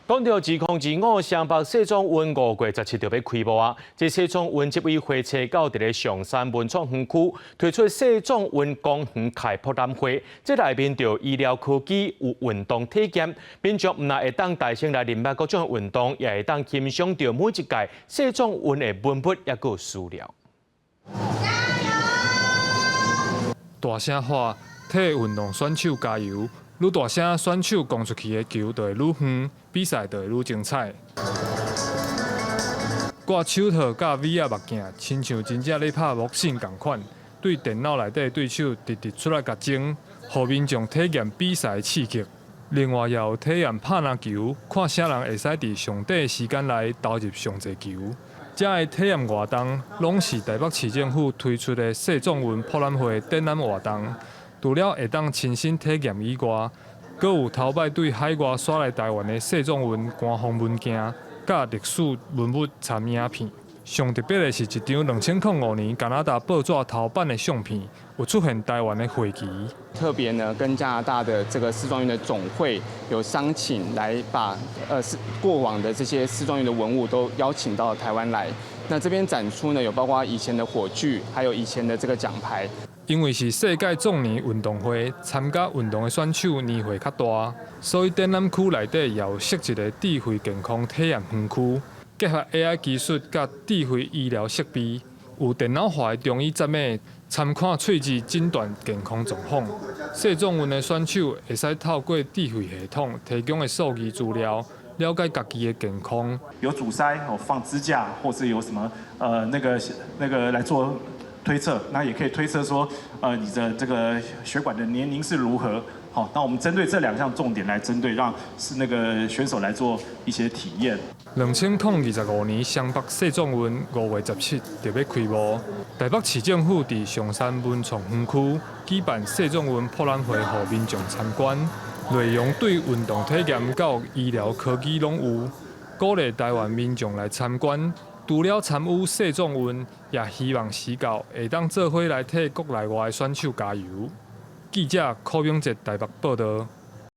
讲到2025双北世宗运5月17就要开幕啊！这世宗运这位火车到伫咧上山文创园区推出世宗运公园开博览会，这内面就医疗科技有运动体验，民众唔但会当大声来联捌各种运动，也会当欣赏到每一届世宗运的文物也有史料。大声喊体育运动选手加油！愈大声，选手攻出去的球就会愈远，比赛就会愈精彩。挂手套甲 VR 目镜，亲像真正咧拍木星同款，对电脑内底对手直直出来甲争，互民众体验比赛刺激。另外，也有体验拍篮球，看啥人会使伫上短的时间内投入上侪球。这个体验活动，拢是台北市政府推出的世宗运博览会展览活动。除了会当亲身体验以外，阁有头摆对海外刷来台湾的世宗运官方文件、甲历史文物参影片。上特别的是一张2005年加拿大报纸头版的相片，有出现台湾的会旗。特别呢，跟加拿大的这个世宗运的总会有商请来把过往的这些世宗运的文物都邀请到台湾来。那这边展出呢，有包括以前的火炬，还有以前的这个奖牌。因为是世界壮年运动会，参加运动的选手年岁较大，所以展览区内底也有设置的智慧健康体验园区，结合 AI 技术甲智慧医疗设备，有电脑化的中医诊码，参看喙齿诊断健康状况。世宗运的选手会使透过智慧系统提供的数据资料，了解家己的健康。有阻塞放支架，或是有什么那个来做推测，那也可以推测说，你的这个血管的年龄是如何。好，那我们针对这2项重点来针对，让那个选手来做一些体验。2025年双北世宗运5月17就要开幕，台北市政府伫上山文创园区举办世宗运博览会，予民众参观，内容对运动体验到医疗科技拢有，鼓励台湾民众来参观。除了参与世宗运，也希望时到会当做伙来替国内外的选手加油。记者柯永哲台北报道。